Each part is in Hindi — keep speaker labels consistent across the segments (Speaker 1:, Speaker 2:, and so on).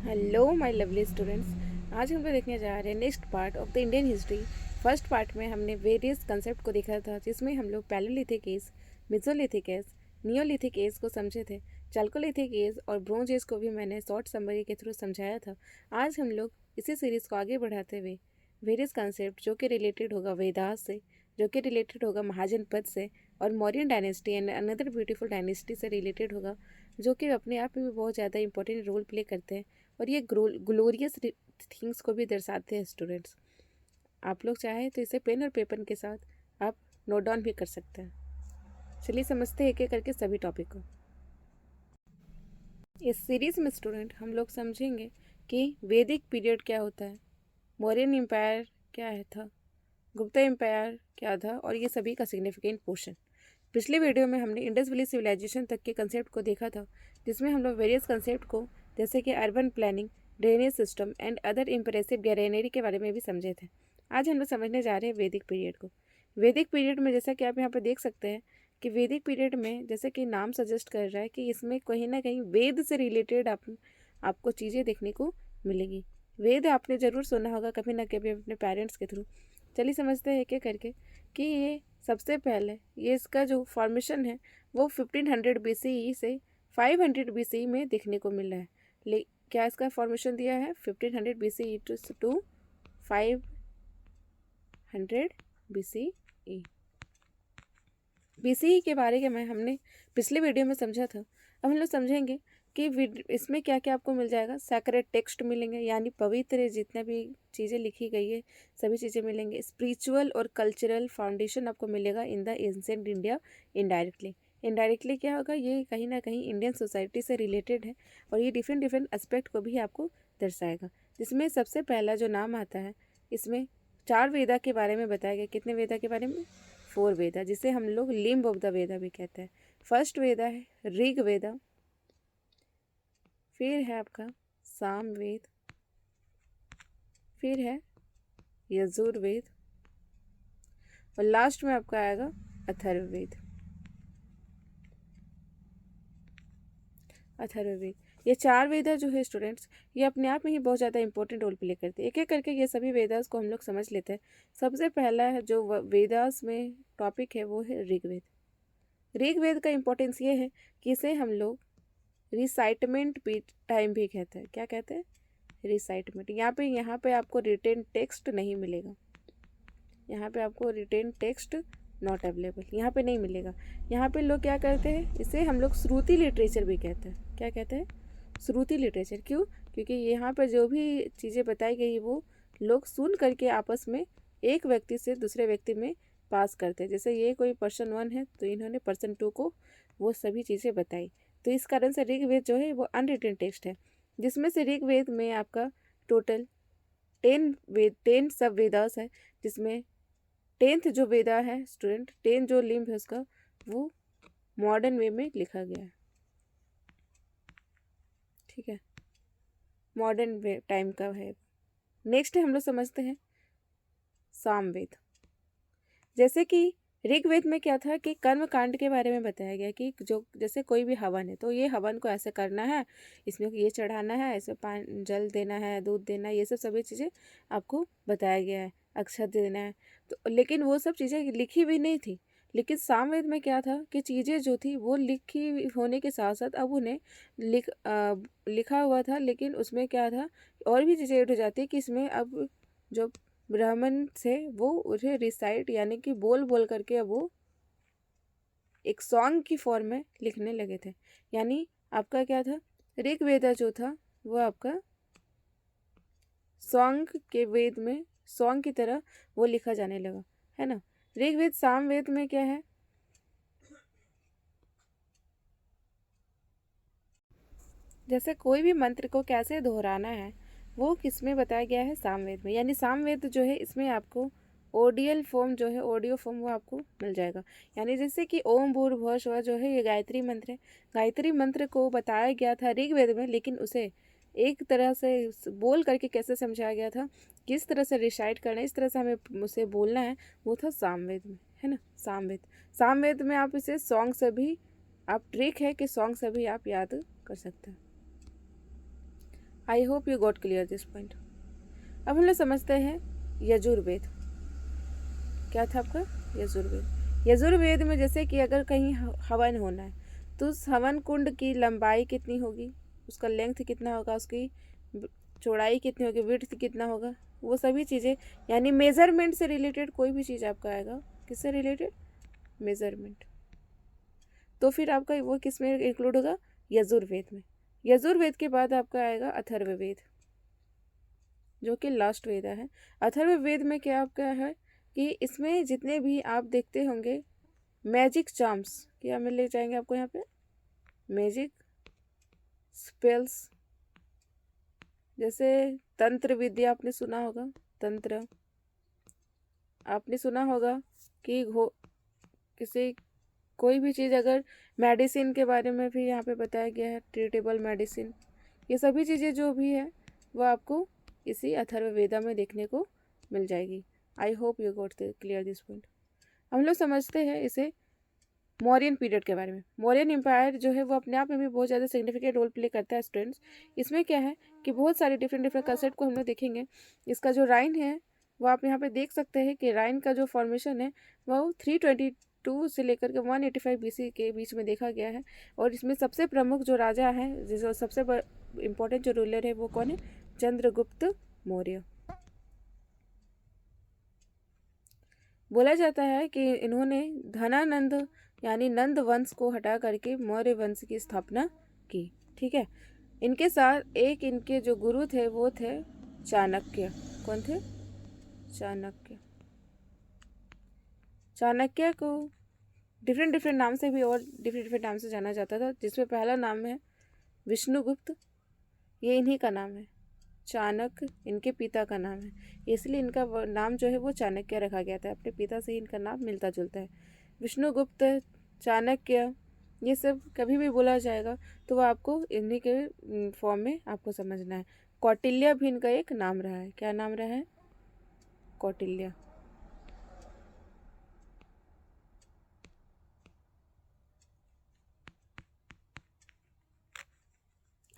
Speaker 1: Hello my lovely students. आज हम लोग देखने जा रहे हैं next part of the Indian history. First part में हमने वेरियस कंसेप्ट को देखा था, जिसमें हम लोग Palaeolithic age, Mesolithic age, Neolithic age को समझे थे। चालकोलिथिक एज और ब्रोंज एज को भी मैंने शॉर्ट समरी के थ्रू समझाया था। आज हम लोग इसी सीरीज़ को आगे बढ़ाते हुए वेरियस कंसेप्ट जो कि रिलेटेड होगा वेदास से, जो कि रिलेटेड होगा महाजनपद से और Mauryan dynasty and another beautiful dynasty से रिलेटेड होगा, जो कि अपने आप में भी बहुत ज़्यादा इंपॉर्टेंट रोल प्ले करते हैं और ये ग्लोरियस थिंग्स को भी दर्शाते हैं। स्टूडेंट्स, आप लोग चाहें तो इसे पेन और पेपर के साथ आप नोट डाउन भी कर सकते हैं। चलिए समझते हैं एक एक करके सभी टॉपिक को। इस सीरीज में स्टूडेंट हम लोग समझेंगे कि वैदिक पीरियड क्या होता है, मौर्यन एम्पायर क्या है था, गुप्ता एम्पायर क्या था और ये सभी का सिग्निफिकेंट पोर्शन। पिछले वीडियो में हमने इंडस वैली सिविलाइजेशन तक के कंसेप्ट को देखा था, जिसमें हम लोग वेरियस कंसेप्ट को जैसे कि urban planning, drainage system and other impressive granary के बारे में भी समझे थे। आज हम लोग समझने जा रहे हैं वैदिक पीरियड को। वैदिक पीरियड में जैसा कि आप यहाँ पर देख सकते हैं कि वैदिक पीरियड में जैसे कि नाम सजेस्ट कर रहा है कि इसमें कहीं ना कहीं वेद से रिलेटेड आपको चीज़ें देखने को मिलेगी। वेद आपने ज़रूर सुना होगा कभी ना कभी अपने पेरेंट्स के थ्रू। चलिए समझते हैं एक एक करके कि ये सबसे पहले ये इसका जो फॉर्मेशन है वो 1500 BCE से 500 BCE में देखने को मिला है। क्या इसका फॉर्मेशन दिया है 1500 BCE टू 500 BCE। BCE के बारे में हमने पिछले वीडियो में समझा था। अब हम लोग समझेंगे कि इसमें क्या क्या आपको मिल जाएगा। सैक्रेड टेक्स्ट मिलेंगे, यानी पवित्र जितने भी चीज़ें लिखी गई है सभी चीज़ें मिलेंगे। स्पिरिचुअल और कल्चरल फाउंडेशन आपको मिलेगा in the ancient India. Indirectly क्या होगा, ये कहीं ना कहीं इंडियन सोसाइटी से रिलेटेड है और ये डिफरेंट डिफरेंट एस्पेक्ट को भी आपको दर्शाएगा। जिसमें सबसे पहला जो नाम आता है, इसमें 4 वेदा के बारे में बताया गया। कितने वेदा के बारे में? 4 वेदा, जिसे हम लोग लिम्ब ऑफ द वेदा भी कहते हैं। फर्स्ट वेदा है ऋग वेदा, फिर है आपका साम वेद, फिर है यजुर्वेद और लास्ट में आपका आएगा अथर्ववेद। अथर्ववेद, ये 4 वेदा जो है स्टूडेंट्स, ये अपने आप में ही बहुत ज़्यादा इंपॉर्टेंट रोल प्ले करते हैं। एक एक करके ये सभी वेदास को हम लोग समझ लेते हैं। सबसे पहला है जो वेदास में टॉपिक है वो है ऋग्वेद। ऋग्वेद का इंपॉर्टेंस ये है कि इसे हम लोग रिसाइटमेंट टाइम भी कहते हैं। क्या कहते हैं? रिसाइटमेंट। यहाँ पे आपको रिटेन टेक्स्ट नहीं मिलेगा। यहाँ पे आपको रिटेन टेक्स्ट नॉट अवेलेबल, यहाँ पे नहीं मिलेगा। यहाँ पे लोग क्या करते हैं, इसे हम लोग श्रुति लिटरेचर भी कहते हैं। क्या कहते हैं? श्रुति लिटरेचर। क्यों? क्योंकि यहाँ पर जो भी चीज़ें बताई गई वो लोग सुन करके आपस में एक व्यक्ति से दूसरे व्यक्ति में पास करते हैं। जैसे ये कोई पर्सन 1 है तो इन्होंने पर्सन 2 को वो सभी चीज़ें बताई। तो इस कारण से ऋग्वेद जो है वो अनरिटन टेक्स्ट है, जिसमें से ऋग्वेद में आपका टोटल 10 सब वेदास है, जिसमें 10th जो वेदा है स्टूडेंट, 10 जो लिम्ब है उसका वो मॉडर्न वे में लिखा गया है। ठीक है, मॉडर्न वे टाइम का है। नेक्स्ट हम लोग समझते हैं सामवेद। जैसे कि ऋग्वेद में क्या था कि कर्म कांड के बारे में बताया गया कि जो जैसे कोई भी हवन है तो ये हवन को ऐसे करना है, इसमें ये चढ़ाना है, ऐसे जल देना है, दूध देना है, ये सब सभी चीज़ें आपको बताया गया है, अक्षत देना है। तो लेकिन वो सब चीज़ें लिखी भी नहीं थी। लेकिन सामवेद में क्या था कि चीज़ें जो थी वो लिखी होने के साथ साथ अब उन्हें लिखा हुआ था, लेकिन उसमें क्या था और भी चीज़ें उठ जाती कि इसमें अब जो ब्राह्मण से वो उसे रिसाइट यानी कि बोल बोल करके अब वो एक सॉन्ग की फॉर्म में लिखने लगे थे। यानी आपका क्या था, ऋग्वेदा जो था वो आपका सॉन्ग के वेद में सॉन्ग की तरह वो लिखा जाने लगा, है ना। ऋग्वेद सामवेद में क्या है, जैसे कोई भी मंत्र को कैसे दोहराना है वो किस में बताया गया है, सामवेद में। यानी सामवेद जो है इसमें आपको ऑडियल फॉर्म जो है, ऑडियो फॉर्म वो आपको मिल जाएगा। यानी जैसे कि ओम भूर्भुवः स्वः जो है ये गायत्री मंत्र है। गायत्री मंत्र को बताया गया था ऋग्वेद में, लेकिन उसे एक तरह से बोल करके कैसे समझाया गया था, किस तरह से रिसाइट करना है, इस तरह से हमें उसे बोलना है, वो था सामवेद में, है ना। सामवेद, सामवेद में आप इसे सॉन्ग से भी आप ट्रिक है कि सॉन्ग से भी आप याद कर सकते हैं। आई hope you got clear this point. अब हम लोग समझते हैं यजुर्वेद। क्या था आपका? यजुर्वेद। यजुर्वेद में जैसे कि अगर कहीं हवन होना है तो उस हवन कुंड की लंबाई कितनी होगी, उसका लेंथ कितना होगा, उसकी चौड़ाई कितनी होगी, विड्थ कितना होगा, वो सभी चीज़ें, यानी मेज़रमेंट से रिलेटेड कोई भी चीज़ आपका आएगा, किससे रिलेटेड? मेज़रमेंट। तो फिर आपका वो किस में इंक्लूड होगा? यजुर्वेद में। यजुर्वेद के बाद आपका आएगा अथर्ववेद, जो कि लास्ट वेद है। अथर्ववेद में क्या आपका है कि इसमें जितने भी आप देखते होंगे मैजिक चार्म्स, क्या मिल जाएंगे आपको यहाँ पे? मैजिक स्पेल्स, जैसे तंत्र विद्या आपने सुना होगा, तंत्र आपने सुना होगा कि किसी कोई भी चीज़, अगर मेडिसिन के बारे में भी यहाँ पे बताया गया है, ट्रीटेबल मेडिसिन, ये सभी चीज़ें जो भी है वो आपको इसी अथर्ववेदा में देखने को मिल जाएगी। आई hope you got clear this point. हम लोग समझते हैं इसे मौर्यन पीरियड के बारे में। मौर्यन एम्पायर जो है वो अपने आप में भी बहुत ज़्यादा सिग्निफिकेंट रोल प्ले करता है स्टूडेंट्स। इसमें क्या है कि बहुत सारे डिफरेंट डिफरेंट कंसेप्ट को हम लोग देखेंगे। इसका जो राइन है वो आप यहाँ पे देख सकते हैं कि राइन का जो फॉर्मेशन है वो 322 से लेकर के 185 BC के बीच में देखा गया है। और इसमें सबसे प्रमुख जो राजा है, जो सबसे इम्पोर्टेंट जो रूलर है वो कौन है? चंद्रगुप्त मौर्य। बोला जाता है कि इन्होंने धनानंद यानी नंद वंश को हटा करके मौर्य वंश की स्थापना की। ठीक है, इनके साथ एक इनके जो गुरु थे वो थे चाणक्य। कौन थे? चाणक्य। चाणक्य को डिफरेंट डिफरेंट नाम से भी और डिफरेंट डिफरेंट नाम से जाना जाता था, जिसमें पहला नाम है विष्णुगुप्त, ये इन्हीं का नाम है। चाणक्य इनके पिता का नाम है, इसलिए इनका नाम जो है वो चाणक्य रखा गया था। अपने पिता से ही इनका नाम मिलता जुलता है। विष्णुगुप्त, चाणक्य, ये सब कभी भी बोला जाएगा तो वो आपको इन्हीं के फॉर्म में आपको समझना है। कौटिल्य भी इनका एक नाम रहा है। क्या नाम रहा है? कौटिल्य।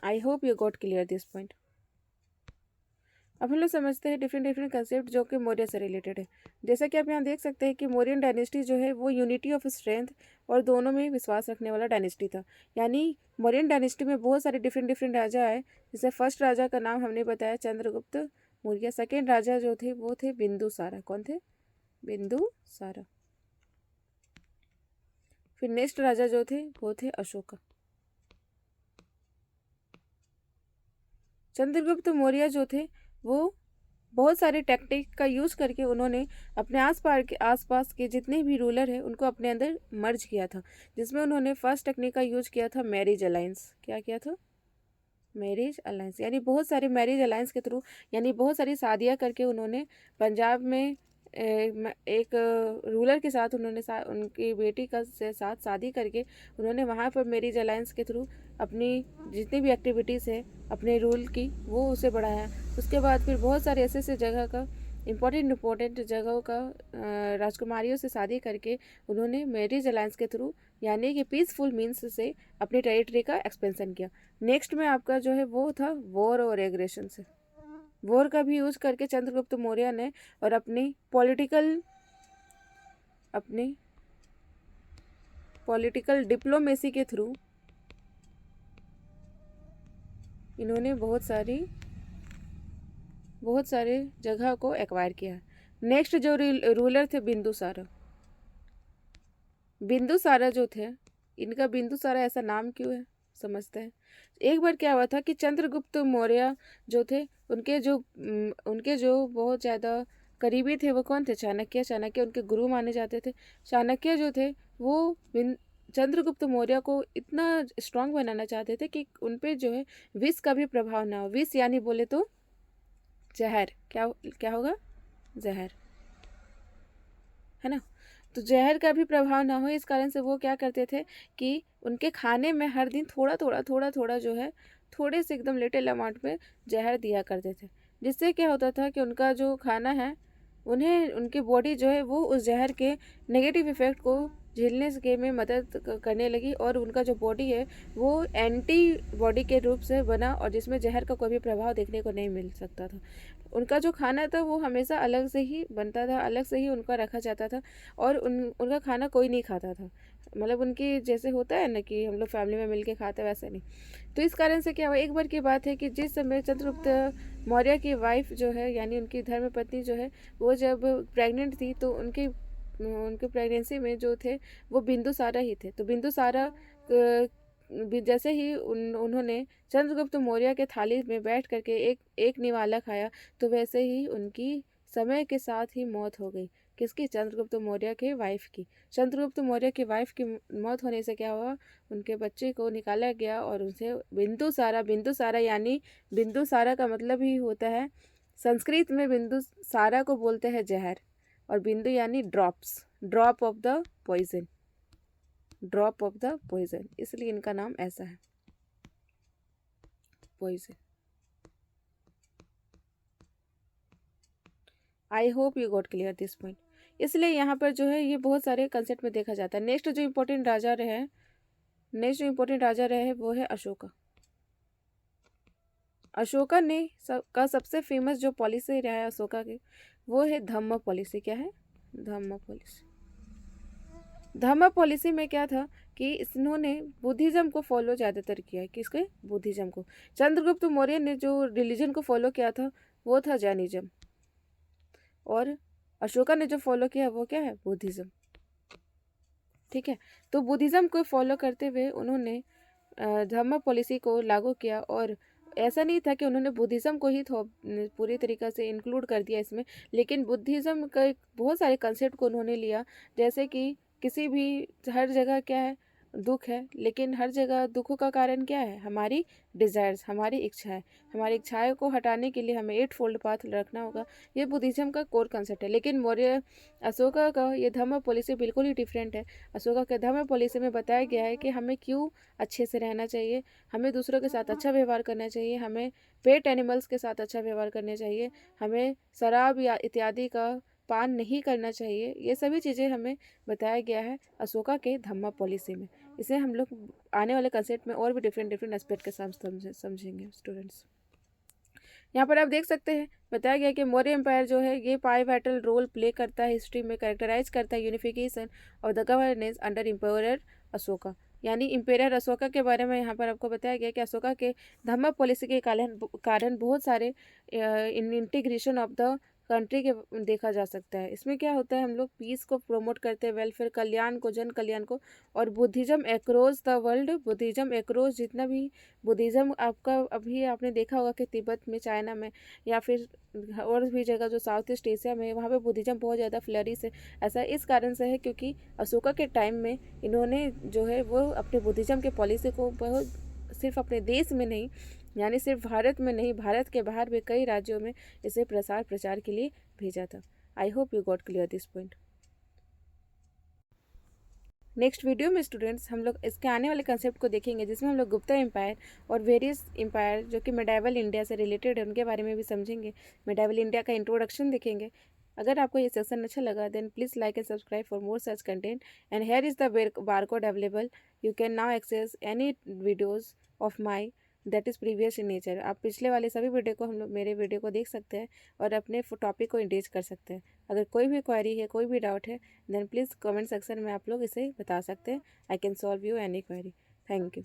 Speaker 1: आई hope you got clear this point. अब हम लोग समझते हैं डिफरेंट डिफरेंट कंसेप्ट जो कि मौर्य से रिलेटेड है। जैसा कि आप यहाँ देख सकते हैं कि मौर्यन डायनेस्टी जो है वो यूनिटी ऑफ स्ट्रेंथ और दोनों में विश्वास रखने वाला डायनेस्टी था। यानी मौर्यन डायनेस्टी में बहुत सारे डिफरेंट डिफरेंट राजा है। जैसे फर्स्ट राजा का नाम हमने बताया चंद्रगुप्त मौर्य। सेकेंड राजा जो थे वो थे बिंदुसारा। कौन थे? बिंदुसारा। फिर नेक्स्ट राजा जो थे वो थे अशोका। चंद्रगुप्त मौर्य जो थे वो बहुत सारे टेक्निक का यूज़ करके उन्होंने अपने आसपास के जितने भी रूलर हैं उनको अपने अंदर मर्ज किया था, जिसमें उन्होंने फर्स्ट टेक्निक का यूज किया था मैरिज अलायंस। क्या किया था? मैरिज अलायंस, यानी बहुत सारे मैरिज अलायंस के थ्रू, यानी बहुत सारी शादियाँ करके उन्होंने पंजाब में एक रूलर के साथ उन्होंने उनकी बेटी का से साथ शादी करके उन्होंने वहाँ पर मैरिज अलायंस के थ्रू अपनी जितनी भी एक्टिविटीज़ है अपने रूल की वो उसे बढ़ाया। उसके बाद फिर बहुत सारे ऐसे ऐसे जगह का इम्पोर्टेंट जगहों का राजकुमारियों से शादी करके उन्होंने मैरिज अलायंस के थ्रू यानी कि पीसफुल मीन्स से अपनी टेरिटरी का एक्सपेंशन किया। नेक्स्ट में आपका जो है वो था वॉर और एग्रेशन से। वॉर का भी यूज करके चंद्रगुप्त मौर्य ने और अपनी पॉलिटिकल डिप्लोमेसी के थ्रू इन्होंने बहुत सारे जगह को एक्वायर किया। नेक्स्ट जो रूलर थे बिंदुसारा। बिंदुसारा जो थे, इनका बिंदुसारा ऐसा नाम क्यों है समझते हैं। एक बार क्या हुआ था कि चंद्रगुप्त मौर्य जो थे उनके जो बहुत ज़्यादा करीबी थे वो कौन थे? चाणक्य। चाणक्य उनके गुरु माने जाते थे। चाणक्य जो थे वो चंद्रगुप्त मौर्य को इतना स्ट्रांग बनाना चाहते थे कि उन पे जो है विष का भी प्रभाव ना हो। विष यानी बोले तो जहर। क्या होगा? जहर, है ना। तो जहर का भी प्रभाव ना हो, इस कारण से वो क्या करते थे कि उनके खाने में हर दिन थोड़ा थोड़ा जो है थोड़े से एकदम लिटिल अमाउंट में जहर दिया करते थे, जिससे क्या होता था कि उनका जो खाना है उन्हें उनकी बॉडी जो है वो उस जहर के नेगेटिव इफेक्ट को झेलने के में मदद करने लगी और उनका जो बॉडी है वो एंटी बॉडी के रूप से बना और जिसमें जहर का कोई भी प्रभाव देखने को नहीं मिल सकता था। उनका जो खाना था वो हमेशा अलग से ही बनता था, अलग से ही उनका रखा जाता था और उनका खाना कोई नहीं खाता था। मतलब उनकी जैसे होता है ना कि हम लोग फैमिली में मिलके खाते हैं, वैसे नहीं। तो इस कारण से क्या हुआ, एक बार की बात है कि जिस समय चंद्रगुप्त मौर्य की वाइफ जो है यानी उनकी धर्मपत्नी जो है वो जब प्रेग्नेंट थी तो उनके प्रेगनेंसी में जो थे वो बिंदुसारा ही थे। तो बिंदुसारा जैसे ही उन्होंने चंद्रगुप्त मौर्य के थाली में बैठ करके एक निवाला खाया तो वैसे ही उनकी समय के साथ ही मौत हो गई। किसकी? चंद्रगुप्त मौर्य के वाइफ की। चंद्रगुप्त मौर्य की वाइफ की मौत होने से क्या हुआ, उनके बच्चे को निकाला गया और उनसे बिंदुसारा, बिंदुसारा यानी बिंदुसारा का मतलब ही होता है, संस्कृत में बिंदुसारा को बोलते हैं जहर, और बिंदु यानी drops, drop of the poison, drop of the poison, इसलिए इनका नाम ऐसा है, poison. I hope you got clear this point. इसलिए यहाँ पर जो है ये बहुत सारे कंसेप्ट में देखा जाता है। नेक्स्ट जो इम्पोर्टेंट राजा रहे, नेक्स्ट जो इम्पोर्टेंट राजा रहे वो है अशोका। अशोका ने का सबसे फेमस जो पॉलिसी रहा है अशोका की वो है धम्म पॉलिसी। क्या है? धम्म पॉलिसी। धम्म पॉलिसी में क्या था कि इन्होंने बुद्धिज्म को फॉलो ज़्यादातर किया है। किसके? बुद्धिज्म को। चंद्रगुप्त मौर्य ने जो रिलीजन को फॉलो किया था वो था जैनिज्म, और अशोका ने जो फॉलो किया वो क्या है? बुद्धिज्म। ठीक है, तो बुद्धिज्म को फॉलो करते हुए उन्होंने धम्म पॉलिसी को लागू किया, और ऐसा नहीं था कि उन्होंने बुद्धिज़्म को ही पूरी तरीक़े से इंक्लूड कर दिया इसमें, लेकिन बुद्धिज़्म का बहुत सारे कंसेप्ट को उन्होंने लिया। जैसे कि किसी भी हर जगह क्या है? दुख है, लेकिन हर जगह दुखों का कारण क्या है? हमारी डिज़ायर्स, हमारी इच्छाएं। हमारी इच्छाएं को हटाने के लिए हमें 8 फोल्ड पाथ रखना होगा। ये बुद्धिज़्म का कोर कंसेप्ट है। लेकिन मौर्य अशोका का ये धम्म पॉलिसी बिल्कुल ही डिफरेंट है। अशोका के धम्म पॉलिसी में बताया गया है कि हमें क्यों अच्छे से रहना चाहिए, हमें दूसरों के साथ अच्छा व्यवहार करना चाहिए, हमें पेट एनिमल्स के साथ अच्छा व्यवहार करना चाहिए, हमें शराब या इत्यादि का पान नहीं करना चाहिए। ये सभी चीज़ें हमें बताया गया है अशोका के धम्म पॉलिसी में। इसे हम लोग आने वाले कंसेप्ट में और भी डिफरेंट डिफरेंट एस्पेक्ट के साथ समझेंगे स्टूडेंट्स। यहाँ पर आप देख सकते हैं बताया गया कि मौर्य एम्पायर जो है ये पाइवैटल रोल प्ले करता है हिस्ट्री में, कैरेक्टराइज करता है unification of the governance under emperor Ashoka. यानी इम्पेरर अशोका के बारे में यहाँ पर आपको बताया गया कि अशोका के धम्म पॉलिसी के कारण बहुत सारे इंटीग्रेशन ऑफ द कंट्री के देखा जा सकता है। इसमें क्या होता है, हम लोग पीस को प्रमोट करते हैं, वेलफेयर, कल्याण को, जन कल्याण को, और Buddhism across the world, Buddhism across जितना भी बुद्धिज़्म आपका अभी आपने देखा होगा कि तिब्बत में, चाइना में, या फिर और भी जगह जो साउथ ईस्ट एशिया में, वहाँ पे बुद्धिज़्म बहुत ज़्यादा फ्लरिश है। ऐसा इस कारण से है क्योंकि अशोका के टाइम में इन्होंने जो है वो अपने बुद्धिज़्म के पॉलिसी को बहुत सिर्फ अपने देश में नहीं, यानी सिर्फ भारत में नहीं, भारत के बाहर भी कई राज्यों में इसे प्रचार के लिए भेजा था। आई hope you got clear this point. Next video में स्टूडेंट्स हम लोग इसके आने वाले कंसेप्ट को देखेंगे, जिसमें हम लोग गुप्ता एम्पायर और वेरियस एम्पायर जो कि मेडाइवल इंडिया से रिलेटेड है उनके बारे में भी समझेंगे। मेडाइवल इंडिया का इंट्रोडक्शन देखेंगे। अगर आपको ये सेक्शन अच्छा लगा then please like and subscribe for more such content, and here is the barcode available. You can now access any videos of my that is previous in nature. आप पिछले वाले सभी वीडियो को, हम लोग मेरे वीडियो को देख सकते हैं और अपने टॉपिक को इंगेज कर सकते हैं। अगर कोई भी क्वेरी है, कोई भी डाउट है, देन प्लीज़ कमेंट सेक्शन में आप लोग इसे बता सकते हैं। I can solve you any query. Thank you.